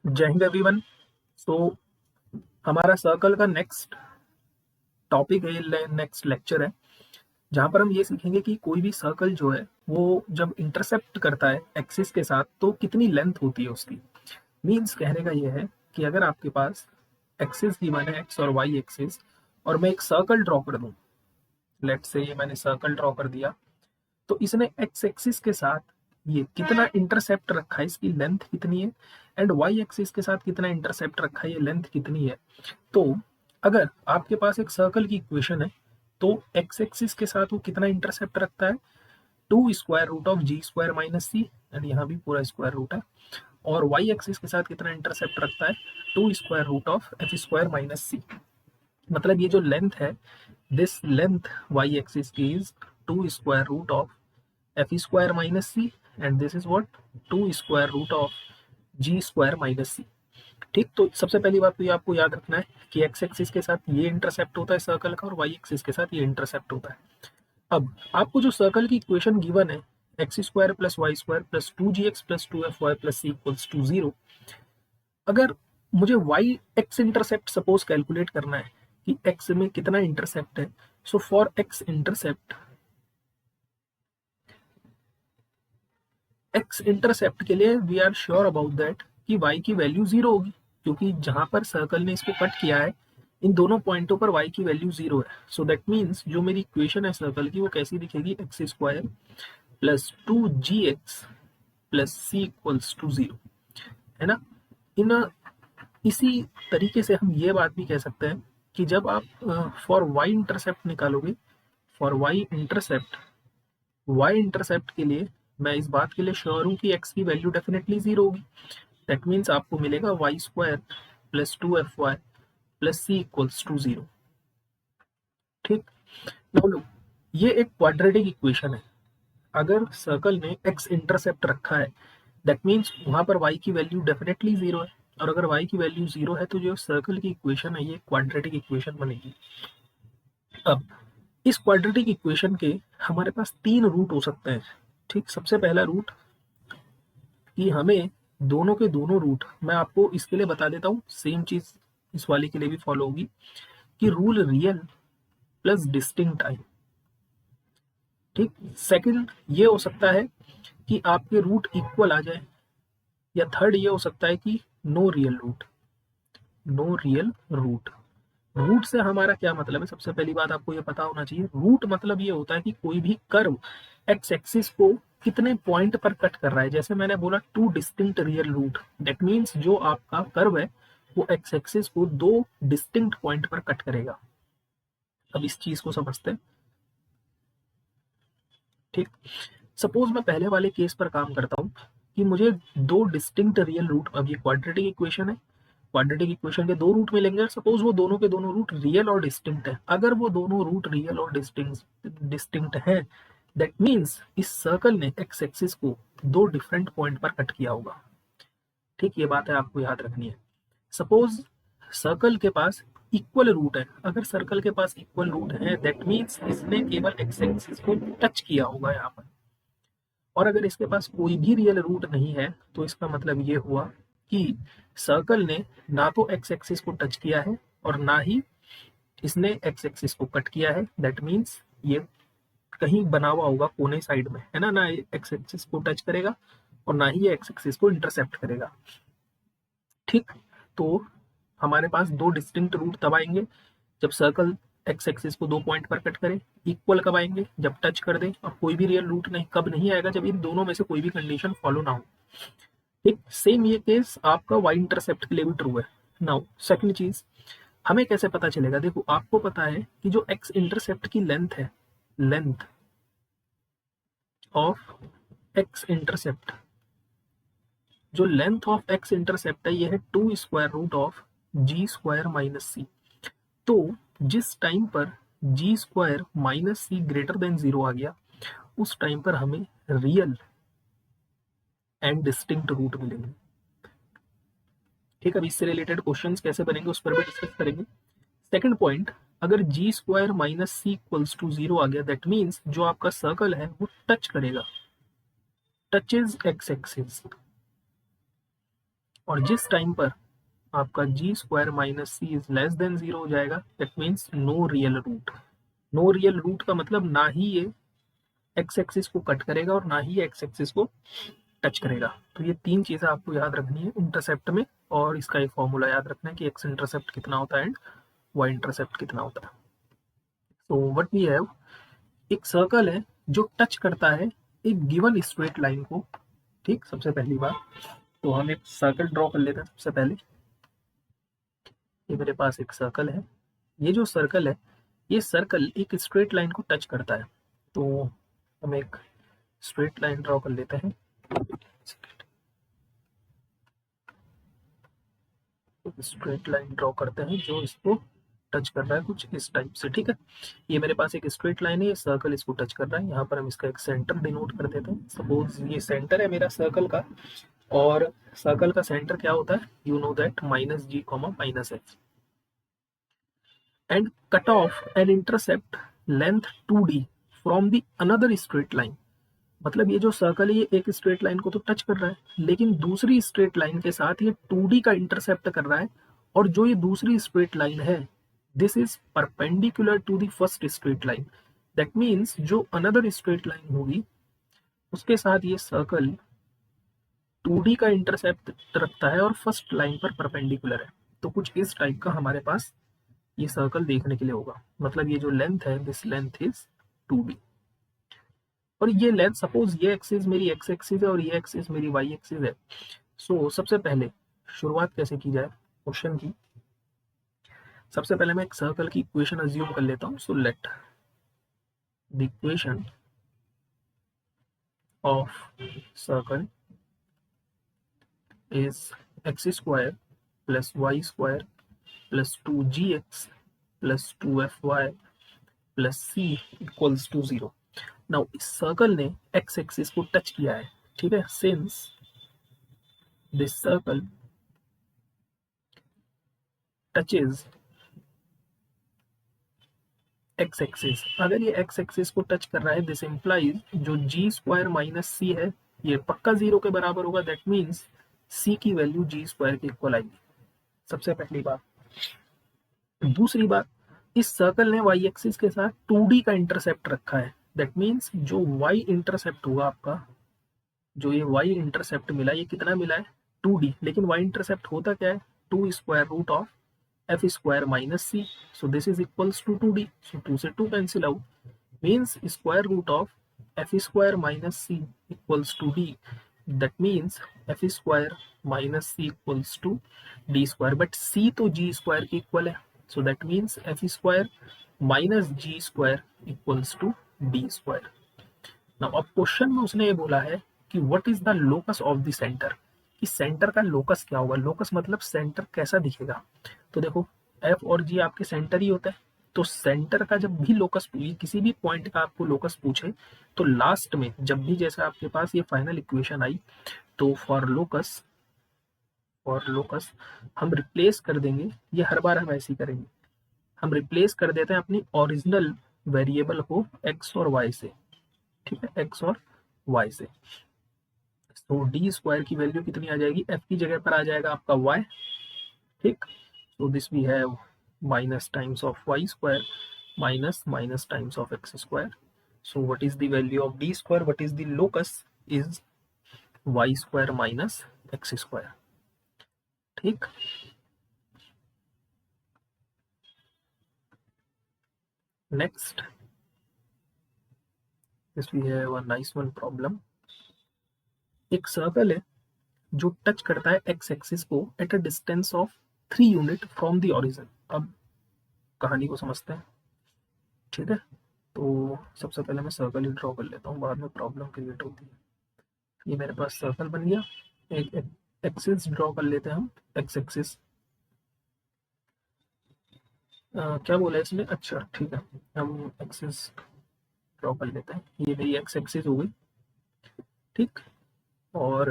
जय हिंद एवरीवन। सो हमारा सर्कल का नेक्स्ट टॉपिक है, नेक्स्ट लेक्चर है, जहाँ पर हम ये सीखेंगे कि कोई भी सर्कल जो है वो जब इंटरसेप्ट करता है एक्सिस के साथ तो कितनी लेंथ होती है उसकी। मीन्स कहने का ये है कि अगर आपके पास एक्सिस गिवन है एक्स और वाई एक्सिस, और मैं एक सर्कल ड्रॉ कर दूं, लेट्स से ये मैंने सर्कल ड्रॉ कर दिया, तो इसने एक्स एक्सिस के साथ ये कितना इंटरसेप्ट रखा है, इसकी लेंथ कितनी है, एंड वाई एक्सिस के साथ कितना इंटरसेप्ट रखा है, ये लेंथ कितनी है। तो अगर आपके पास एक सर्कल की इक्वेशन है तो एक्स एक्सिस के साथ वो कितना इंटरसेप्ट रखता है, 2 square root of g² - c, and यहाँ भी पूरा स्क्वायर रूट है। और वाई एक्सिस के साथ कितना इंटरसेप्ट रखता है, 2 square root of f² - c। मतलब ये जो लेंथ है, दिस लेंथ वाई एक्सिस की is 2 square root of f² - c, and this is what, 2 square root of g² - c। ठीक, तो सबसे पहली बात तो ये आपको याद रखना है कि एक्स एक्सिस के साथ ये इंटरसेप्ट होता है सर्कल का, और वाई एक्सिस के साथ ये इंटरसेप्ट होता है। अब आपको जो सर्कल की इक्वेशन गिवन है, x² + y² + 2gx + 2fy + c = 0, अगर मुझे Y X intercept suppose calculate करना है कि एक्स में कितना इंटरसेप्ट है, सो फॉर एक्स इंटरसेप्ट के लिए we are sure about that कि y की वैल्यू 0 होगी, क्योंकि जहां पर सर्कल ने इसको कट किया है इन दोनों पॉइंटों पर y की वैल्यू 0 है। सो दैट मीन्स जो मेरी इक्वेशन है सर्कल की वो कैसी दिखेगी, x² + 2gx + c = 0, है ना। इन इसी तरीके से हम ये बात भी कह सकते हैं कि जब आप फॉर y इंटरसेप्ट निकालोगे, फॉर y इंटरसेप्ट के लिए मैं इस बात के लिए श्योर हूँ कि x की वैल्यू डेफिनेटली 0 होगी। दैट मीन्स आपको मिलेगा y² + 2fy + c = 0। ठीक, नाउ लो, ये एक क्वाड्रेटिक इक्वेशन है। अगर सर्कल ने x इंटरसेप्ट रखा है, दैट मीन्स वहां पर y की वैल्यू डेफिनेटली 0 है, और अगर y की वैल्यू 0 है तो जो सर्कल की इक्वेशन है ये क्वाड्रेटिक इक्वेशन बनेगी। अब इस क्वाड्रेटिक इक्वेशन के हमारे पास 3 रूट हो सकते हैं। ठीक, सबसे पहला रूट कि हमें दोनों के दोनों रूट, मैं आपको इसके लिए बता देता हूँ, सेम चीज इस वाले के लिए भी फॉलो होगी, कि रूल रियल प्लस डिस्टिंक्ट आए। ठीक, सेकंड ये हो सकता है कि आपके रूट इक्वल आ जाए, या थर्ड ये हो सकता है कि no real root. No real root, root से हमारा क्या मतलब है, सबसे पहली बात आपको ये पता होना चाहिए। रूट मतलब ये होता है कि कोई भी कर्व एक्स एक्सिस को कितने पॉइंट पर कट कर रहा है। जैसे मैंने बोला 2 distinct real root, that means जो आपका कर्व है वो एक्स एक्सिस को 2 डिस्टिंक्ट पॉइंट पर कट करेगा। अब इस चीज को समझते हैं। ठीक, सपोज मैं पहले वाले केस पर काम करता हूँ कि मुझे 2 डिस्टिंक्ट रियल रूट, अब ये क्वाड्रेटिक इक्वेशन है, क्वाड्रेटिक इक्वेशन के 2 रूट मिलेंगे, सपोज वो दोनों के दोनों रूट रियल और डिस्टिंक्ट है। अगर वो दोनों रूट रियल और डिस्टिंक्ट है, दैट मीन्स इस सर्कल ने एक्स एक्सिस को 2 डिफरेंट पॉइंट पर कट किया होगा। ठीक, ये बात है आपको याद रखनी है। सपोज सर्कल के पास इक्वल रूट है, अगर सर्कल के पास इक्वल रूट है दैट मीन्स इसने केवल एक्स एक्सिस को टच किया होगा यहाँ पर। और अगर इसके पास कोई भी रियल रूट नहीं है तो इसका मतलब ये हुआ कि सर्कल ने ना तो एक्स एक्सिस को टच किया है और ना ही इसने एक्स एक्सिस को कट किया है। दैट मीन्स ये कहीं बना हुआ होगा कोने साइड में, है ना एक्स एक्सिस को टच करेगा और ना ही ये एक्स एक्सिस को इंटरसेप्ट करेगा। ठीक, तो हमारे पास 2 डिस्टिंक्ट रूट तब आएंगे जब सर्कल एक्स एक्सिस को 2 पॉइंट पर कट करे। इक्वल कब आएंगे, जब टच कर दे। और कोई भी रियल रूट नहीं, कब नहीं आएगा, जब इन दोनों में से कोई भी कंडीशन फॉलो ना हो। ठीक, सेम ये केस आपका वाई इंटरसेप्ट के लिए भी ट्रू है। नाउ सेकंड चीज, हमें कैसे पता चलेगा, देखो आपको पता है कि जो एक्स इंटरसेप्ट की लेंथ है, लेंथ ऑफ एक्स इंटरसेप्ट, जो लेंथ ऑफ एक्स इंटरसेप्ट है ये है 2 square root of g² - c। तो जिस टाइम पर g² - c ग्रेटर देन 0 आ गया, उस टाइम पर हमें रियल एंड डिस्टिंक्ट रूट मिलेंगे। ठीक, अब इससे रिलेटेड क्वेश्चंस कैसे बनेंगे उस पर भी डिस्कस करेंगे। सेकंड पॉइंट, अगर g² - c = 0 आ गया, दैट मीन्स जो आपका सर्कल है वो टच करेगा, टचेज एक्स एक्सिस। और जिस टाइम पर आपका g square minus c is less than 0 हो जाएगा, that means no real root. No real root का मतलब ना ही ये एक्स एक्सिस को कट करेगा और ना ही एक्स एक्सिस को टच करेगा। तो ये तीन चीजें आपको याद रखनी है इंटरसेप्ट में, और इसका एक फॉर्मूला याद रखना है कि एक्स इंटरसेप्ट कितना होता है एंड वाई इंटरसेप्ट कितना होता है। तो व्हाट वी हैव, एक सर्कल है जो टच करता है एक गिवन स्ट्रेट लाइन को। ठीक, सबसे पहली बात तो हम एक सर्कल ड्रॉ कर लेते हैं। सबसे पहले ये मेरे पास एक सर्कल है, ये जो सर्कल है, ये सर्कल एक स्ट्रेट लाइन को टच करता है। तो हम एक स्ट्रेट लाइन ड्रॉ कर लेते हैं। स्ट्रेट लाइन ड्रॉ करते हैं जो इसको टच कर रहा है कुछ इस टाइप से। ठीक है, ये मेरे पास एक स्ट्रेट लाइन है, ये सर्कल इसको टच कर रहा है। यहाँ पर हम इसका एक सेंटर डिनोट कर देते हैं। सपोज ये सेंटर है मेरा सर्कल का, और सर्कल का सेंटर क्या होता है, you know that minus G comma minus X, and cut off an intercept length 2d from the another straight line. मतलब ये जो सर्कल है ये एक स्ट्रेट लाइन को तो टच कर रहा है, लेकिन दूसरी स्ट्रेट लाइन के साथ ये 2d का इंटरसेप्ट कर रहा है। और जो ये दूसरी स्ट्रेट लाइन है, this is perpendicular to the first straight line. That means जो अनदर स्ट्रेट लाइन होगी उसके साथ ये सर्कल 2d का इंटरसेप्ट रखता है और फर्स्ट लाइन पर परपेंडिकुलर है। तो कुछ इस टाइप का हमारे पास ये सर्कल देखने के लिए होगा। मतलब ये जो लेंथ है, दिस लेंथ इज 2d, और ये लेंथ, सपोज ये एक्सिस मेरी एक्स एक्सिस है और ये एक्सिस मेरी वाई एक्सिस है। सो सबसे पहले शुरुआत कैसे की जाए क्वेश्चन की, सबसे पहले मैं एक सर्कल की इक्वेशन अज्यूम कर लेता हूँ। So let the equation of circle is X square plus Y square plus 2gx plus 2fy plus c equals to 0। Now इस सर्कल ने एक्स एक्सिस को टच किया है। ठीक है, since this circle touches X axis, अगर ये x axis को टच कर रहा है, दिस इंप्लाइज जो जी स्क्वायर माइनस सी है ये पक्का 0 के बराबर होगा। दैट मीन्स सी की वैल्यू जी स्क्वायर के इक्वल आएगी, सबसे पहली बात। दूसरी बात, इस सर्कल ने वाई एक्सिस के साथ 2d का इंटरसेप्ट रखा है। दैट मीन्स जो वाई इंटरसेप्ट होगा आपका, जो ये वाई इंटरसेप्ट मिला, ये कितना मिला है, 2d। लेकिन वाई इंटरसेप्ट होता क्या है, 2 square root of f square minus c. So this is equals to 2d। So 2 से 2 cancel out, means square root of f square minus c equals to d। That means f square minus c equals to d square, but c तो g square के equal है। So that means f square minus g square equals to d square. Now अब question में उसने ये बोला है कि what is the locus of the centre, कि सेंटर का लोकस क्या होगा। लोकस मतलब सेंटर कैसा दिखेगा। तो देखो एफ और जी आपके सेंटर ही होता है, तो सेंटर का जब भी लोकस पूछे, किसी भी पॉइंट का आपको लोकस पूछे, तो लास्ट में जब भी जैसे आपके पास ये फाइनल इक्वेशन आई, तो फॉर लोकस हम रिप्लेस कर देंगे। ये हर बार हम ऐसे ही करेंगे, हम रिप्लेस कर देते हैं अपनी ओरिजिनल वेरिएबल को एक्स और वाई से। ठीक है, एक्स और वाई से। तो डी स्क्वायर की वैल्यू कितनी आ जाएगी, एफ की जगह पर आ जाएगा आपका वाई। ठीक, so this we have minus times of y square minus minus times of x square. So what is the value of d square, what is the locus is y square minus x square. ठीक, next this we have a nice one problem. एक circle है जो touch करता है X axis को at a distance of 3 unit from the origin. अब कहानी को समझते हैं। ठीक है, तो सबसे पहले मैं सर्कल ही ड्रॉ कर लेता हूँ, बाद में प्रॉब्लम क्रिएट होती है। ये मेरे पास सर्कल बन गया, एक एक्सिस ड्रॉ कर लेते हैं हम, एक्स एक्सिस। क्या बोला है इसमें, अच्छा ठीक है, हम एक्सिस ड्रॉ कर लेते हैं। ये मेरी एक्स एक्सिस हो गई। ठीक, और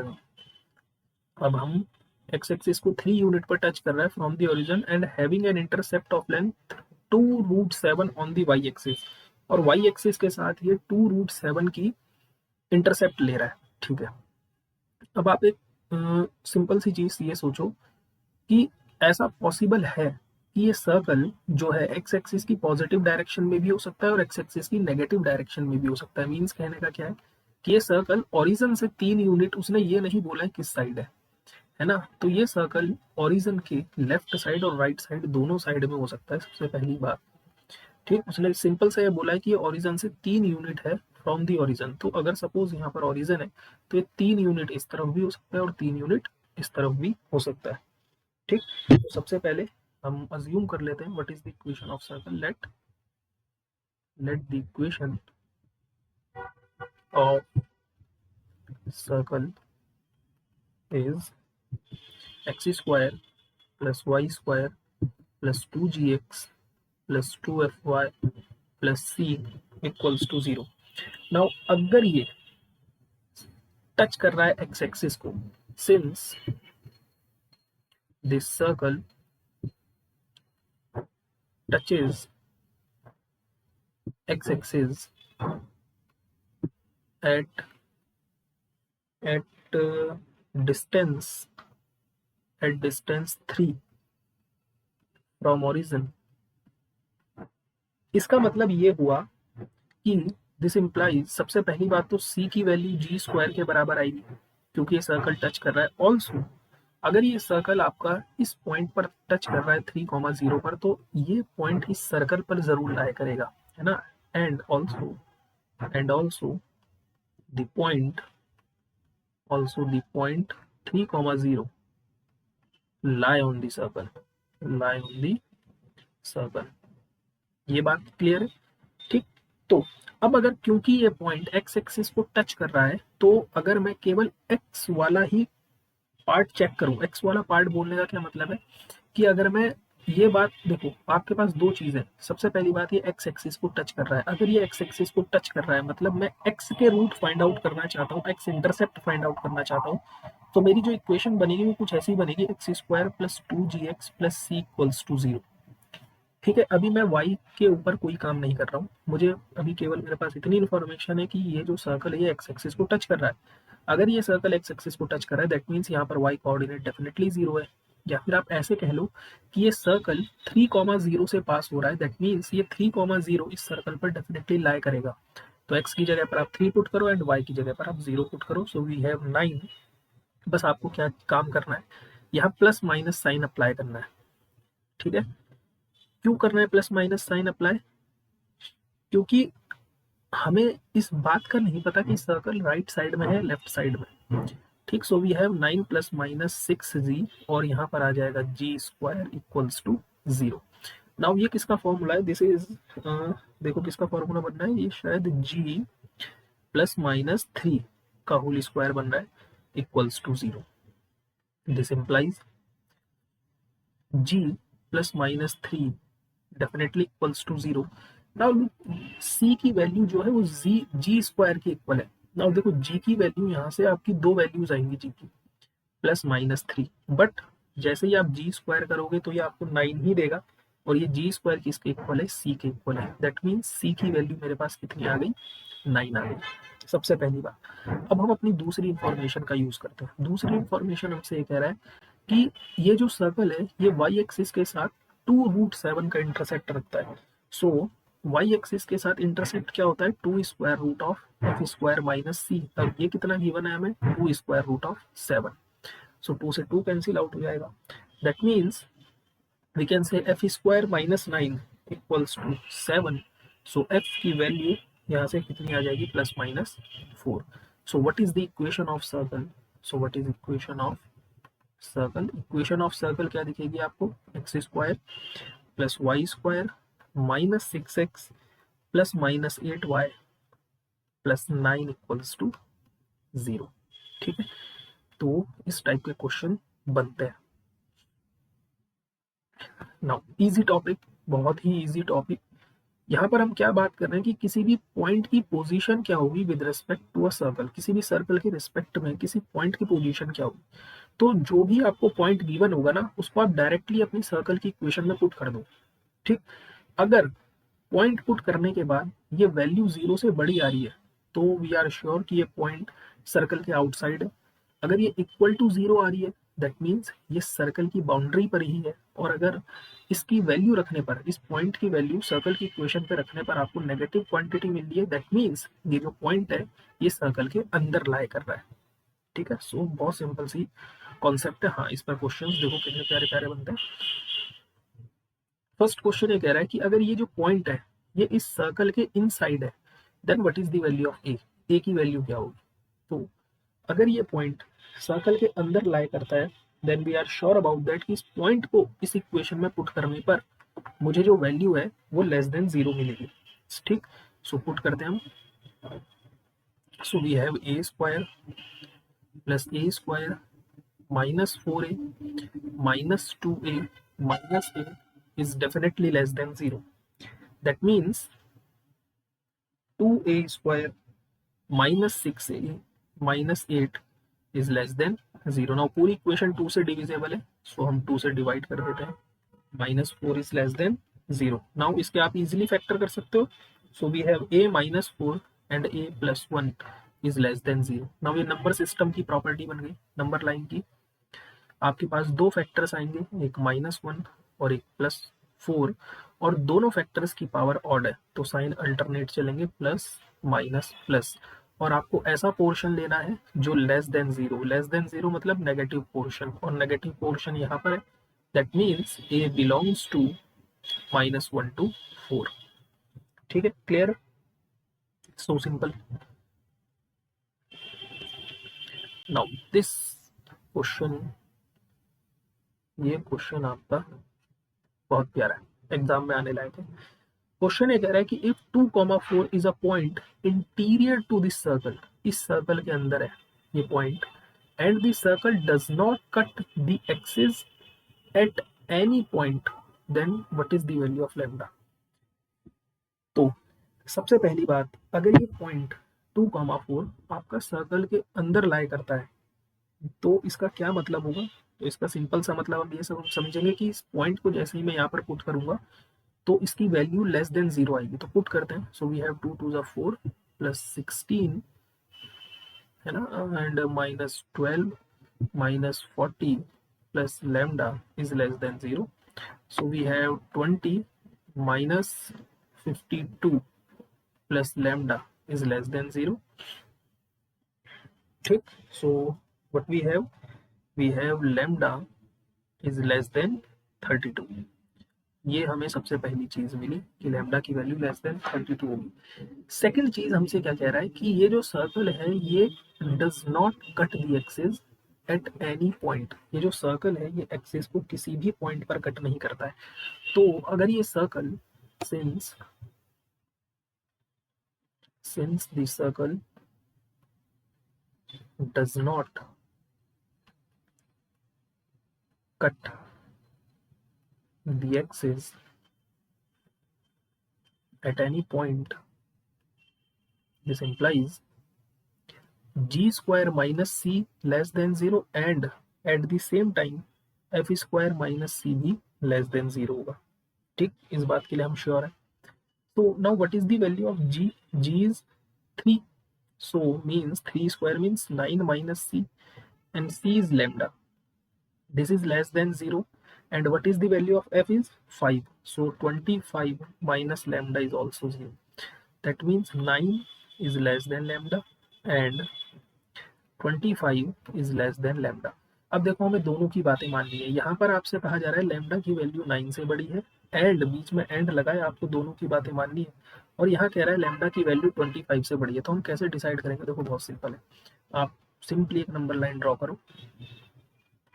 अब हम एक्स एक्सिस को 3 यूनिट पर टच कर रहा है from the origin and having an intercept of length 2√7 on the Y axis, और वाई एक्सिस के साथ ये 2√7 की इंटरसेप्ट ले रहा है। ठीक है, अब आप एक सिंपल सी चीज ये सोचो कि ऐसा पॉसिबल है कि ये सर्कल जो है एक्स एक्सिस की पॉजिटिव डायरेक्शन में भी हो सकता है और एक्स एक्सिस की नेगेटिव डायरेक्शन में भी हो सकता है। मींस कहने का क्या है कि ये सर्कल ओरिजिन से 3 यूनिट, उसने ये नहीं बोला है किस साइड है ना। तो ये सर्कल ओरिजिन के लेफ्ट साइड और राइट साइड दोनों साइड में हो सकता है, सबसे पहली बात। ठीक, उसने सिंपल से ये बोला है कि ये ओरिजिन से 3 यूनिट है फ्रॉम दी ओरिजिन। तो अगर सपोज यहाँ पर ओरिजिन है तो ये 3 यूनिट इस तरफ भी हो सकता है और 3 यूनिट इस तरफ भी हो सकता है। ठीक, तो सबसे पहले हम अज्यूम कर लेते हैं what is the equation of circle. Let the equation of circle is X square plus Y square plus 2gx plus 2fy plus c equals to 0। Now अगर ये टच कर रहा है एक्स एक्सिस को, since this circle touches x axis at uh, distance at distance 3 from origin, इसका मतलब ये हुआ कि दिस इम्प्लाइज, सबसे पहली बात तो c की वैल्यू जी स्क्वायर के बराबर आएगी क्योंकि ये सर्कल टच कर रहा है। ऑल्सो अगर ये सर्कल आपका इस पॉइंट पर टच कर रहा है 3,0 पर, तो ये पॉइंट इस सर्कल पर जरूर लाई करेगा, है ना। And also the point also the point 3,0 lie on the circle। ये बात क्लियर है। ठीक, तो अब अगर क्योंकि ये पॉइंट एक्स एक्सिस को टच कर रहा है, तो अगर मैं केवल एक्स वाला ही पार्ट चेक करूं, एक्स वाला पार्ट बोलने का क्या मतलब है कि अगर मैं ये बात देखो, आपके पास दो चीजें, सबसे पहली बात ये एक्स एक्सिस को टच कर रहा है। अगर ये एक्स एक्सिस को टच कर रहा है मतलब मैं एक्स के रूट फाइंड आउट करना चाहता हूँ, एक्स इंटरसेप्ट फाइंड आउट करना चाहता हूँ। तो मेरी जो इक्वेशन बनेगी वो कुछ ऐसी बनेगी, X square plus 2gx plus C equals to 0। ठीक है, अभी मैं y के ऊपर कोई काम नहीं कर रहा हूँ, मुझे अभी केवल मेरे पास इतनी इन्फॉर्मेशन है कि ये जो सर्कल है ये एक्स एक्सिस को टच कर रहा है। अगर ये सर्कल एक्स एक्सिस को टच कर रहा है दैट मीन्स यहाँ पर y कोऑर्डिनेट डेफिनेटली 0 है। या फिर आप ऐसे कह लो कि ये सर्कल 3,0 से पास हो रहा है, दैट मीन्स ये 3,0 इस सर्कल पर डेफिनेटली लाई करेगा। तो x की जगह पर आप 3 पुट करो एंड y की जगह पर आप 0 पुट करो, सो वी हैव 9। बस आपको क्या काम करना है, यहाँ प्लस माइनस साइन अप्लाई करना है। ठीक है, क्यों करना है प्लस माइनस साइन अप्लाई? क्योंकि हमें इस बात का नहीं पता कि सर्कल राइट साइड में है लेफ्ट साइड में। ठीक, so we have 9 plus minus 6g और यहाँ पर आ जाएगा G square equals to 0। Now ये किसका फॉर्मूला है? दिस इज देखो किसका फॉर्मूला बन रहा है, ये शायद g प्लस माइनस 3 का होल स्क्वायर बन रहा है equals to 0। This implies g plus minus 3 definitely equals to 0। Now c की वैल्यू जो है वो जी स्क्वायर की इक्वल है। नाउ देखो g की वैल्यू यहाँ से आपकी दो वैल्यूज आएंगी g की, प्लस माइनस 3, बट जैसे ही आप जी स्क्वायर करोगे तो ये आपको 9 ही देगा और ये जी स्क्वायर किसके इक्वल है? c के इक्वल है। दैट मीन्स c की वैल्यू मेरे पास कितनी आ गई? 9 आ गई, सबसे पहली बात। अब हम अपनी दूसरी इंफॉर्मेशन का यूज करते हैं। दूसरी इंफॉर्मेशन हमसे ये कह रहा है कि ये जो सर्कल है ये वाई एक्सिस के साथ 2√7 का इंटरसेक्ट रखता है। सो वाई एक्सिस के साथ इंटरसेक्ट क्या होता है? 2 square root of f square minus c. अब ये कितना गिवन है हमें? 2 स्क्वायर रूट ऑफ 7। सो 2 से 2 कैंसिल आउट हो जाएगा। That means we can say F square minus 9 equals to 7। So F की वैल्यू यहाँ से कितनी आ जाएगी? Plus minus 4। So what is the equation of circle? So what is equation of circle? Equation of circle क्या दिखेगी आपको? X square plus Y square minus 6x plus minus 8y plus 9 equals to 0। ठीक है, तो इस type के question बनते हैं। नाउ इजी टॉपिक, बहुत ही इजी टॉपिक। यहाँ पर हम क्या बात कर रहे हैं कि किसी भी पॉइंट की पोजीशन क्या होगी with respect to a circle, किसी भी सर्कल के रिस्पेक्ट में किसी पॉइंट की पोजीशन क्या होगी। तो जो भी आपको पॉइंट गिवन होगा ना उसको आप डायरेक्टली अपनी सर्कल की इक्वेशन में पुट कर दो। ठीक, अगर पॉइंट पुट करने के बाद ये वैल्यू 0 से बड़ी आ रही है तो वी आर श्योर कि ये पॉइंट सर्कल के आउटसाइड है। अगर ये इक्वल टू 0 आ रही है दैट मीन्स ये सर्कल की बाउंड्री पर ही है, और अगर इसकी वैल्यू रखने पर, इस पॉइंट की वैल्यू सर्कल की इक्वेशन पे रखने पर आपको नेगेटिव क्वांटिटी मिल रही है, दैट मीन्स ये जो पॉइंट है ये सर्कल के अंदर लाई कर रहा है। ठीक है, सो बहुत सिंपल सी कॉन्सेप्ट है। हाँ, इस पर क्वेश्चंस देखो कितने प्यारे प्यारे बनते हैं। फर्स्ट क्वेश्चन ये कह रहा है कि अगर ये जो पॉइंट है ये इस सर्कल के इनसाइड है then what is the value of a की वैल्यू क्या होगी। तो अगर ये पॉइंट सर्कल के अंदर लाई करता है then we are sure about that कि इस पॉइंट को इस इक्वेशन में पुट करने पर मुझे जो वैल्यू है वो लेस देन 0 मिलेगी। ठीक, सो पुट करते हैं हम। So we have A square plus A square minus 4a minus 2a minus a is definitely less than 0. That means 2a square minus 6a minus 8 is less than 0. Now पूरी equation 2 से divisible है, सो हम 2 से divide कर देते हैं। Minus 4 is less than 0. Now इसके आप इजिली फैक्टर कर सकते हो, so we have a minus 4 and a plus 1 is less than 0. Now ये नंबर सिस्टम की प्रॉपर्टी बन गई, नंबर लाइन की। आपके पास दो फैक्टर्स आएंगे, एक -1 और एक +4, और दोनों फैक्टर्स की पावर ऑड है तो साइन अल्टरनेट चलेंगे, प्लस माइनस प्लस। और आपको ऐसा पोर्शन लेना है जो लेस देन 0, लेस देन 0 मतलब नेगेटिव पोर्शन, और नेगेटिव पोर्शन यहाँ पर है, that means A belongs to -1 to 4। ठीक है, clear, so simple. Now this question, ये क्वेश्चन आपका बहुत प्यारा है, एग्जाम में आने लायक है। क्वेश्चन ये कह रहा है कि if 2,4 is a point interior to this circle, इस सर्कल के अंदर है ये point, and this circle does not cut the axis at any point, then what is the value of lambda. तो सबसे पहली बात, अगर ये पॉइंट 2,4 आपका सर्कल के अंदर लाई करता है तो इसका क्या मतलब होगा। तो इसका सिंपल सा मतलब हम ये सब समझेंगे कि इस पॉइंट को जैसे ही मैं यहाँ पर पुट करूंगा तो इसकी वैल्यू लेस देन 0 आएगी। तो पुट करते हैं, सो वी हैव 2 2 4 प्लस 16 है ना, and -12 -40 plus lambda is less than 0, so we have 20 -52 plus lambda is less than 0। ठीक, so what we have lambda is less than 32। ये हमें सबसे पहली चीज मिली कि लैम्डा की वैल्यू लेस देन 32 होगी। सेकंड चीज हमसे क्या कह रहा है कि ये जो सर्कल है ये does not cut the axis at any point, ये जो सर्कल है ये एक्सिस को किसी भी पॉइंट पर कट नहीं करता है। तो अगर ये circle since the circle does not cut the axis at any point, this implies g square minus c less than 0 and at the same time f square minus c भी less than 0 होगा। ठीक, इस बात के लिए हम sure है। तो now what is the value of g? g is 3, so means 3 square means 9 minus c, and c is lambda, this is less than 0, and what is the value of f is 5, so 25 minus lambda is also 0, that means 9 is less than lambda and 25 is less than lambda। अब देखो हमें दोनों की बातें माननी है, यहाँ पर आपसे कहा जा रहा है लैम्डा की वैल्यू 9 से बड़ी है, एंड बीच में एंड लगाए आपको दोनों की बातें माननी है, और यहाँ कह रहा है लैम्डा की वैल्यू 25 से बड़ी है। तो हम कैसे डिसाइड करेंगे, देखो बहुत सिंपल है, आप सिंपली एक नंबर लाइन ड्रॉ करो,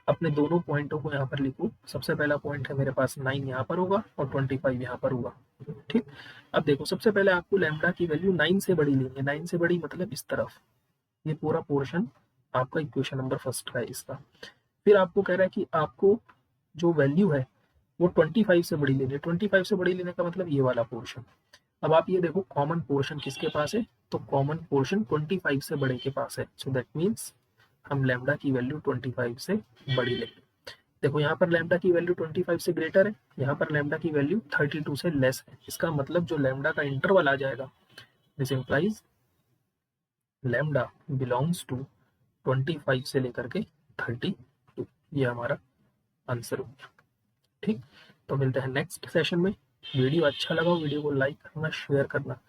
अपने दोनों पॉइंटों को यहाँ पर लिखो। सबसे पहला पॉइंट है मेरे पास 9 यहाँ पर होगा और 25 यहाँ पर होगा। ठीक, अब देखो सबसे पहले आपको लैम्डा की वैल्यू 9 से बड़ी लेनी है, 9 से बड़ी मतलब इस तरफ, ये पूरा पोर्शन आपका इक्वेशन नंबर फर्स्ट का है इसका। फिर आपको कह रहा है कि आपको जो वैल्यू है वो 25 से बड़ी लेनी है, 25 से बड़ी लेने का मतलब ये वाला पोर्शन। अब आप ये देखो कॉमन पोर्शन किसके पास है, तो कॉमन पोर्शन 25 से बड़े के पास है, सो दैट मीन्स हम लैम्डा की वैल्यू 25 से बड़ी लेंगे। देखो यहाँ पर लैम्डा की वैल्यू 25 से ग्रेटर है, यहाँ पर लैम्डा की वैल्यू 32 से लेस है। इसका मतलब जो लैम्डा का इंटरवल आ जाएगा, this implies lambda belongs to 25 से लेकर के 32, ये हमारा आंसर हो गया। ठीक, तो मिलते हैं नेक्स्ट सेशन में। वीडियो अच्छा लगा वीडियो को लाइक करना, शेयर करना।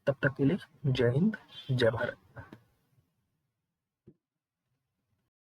तब तक के लिए जय हिंद, जय भारत।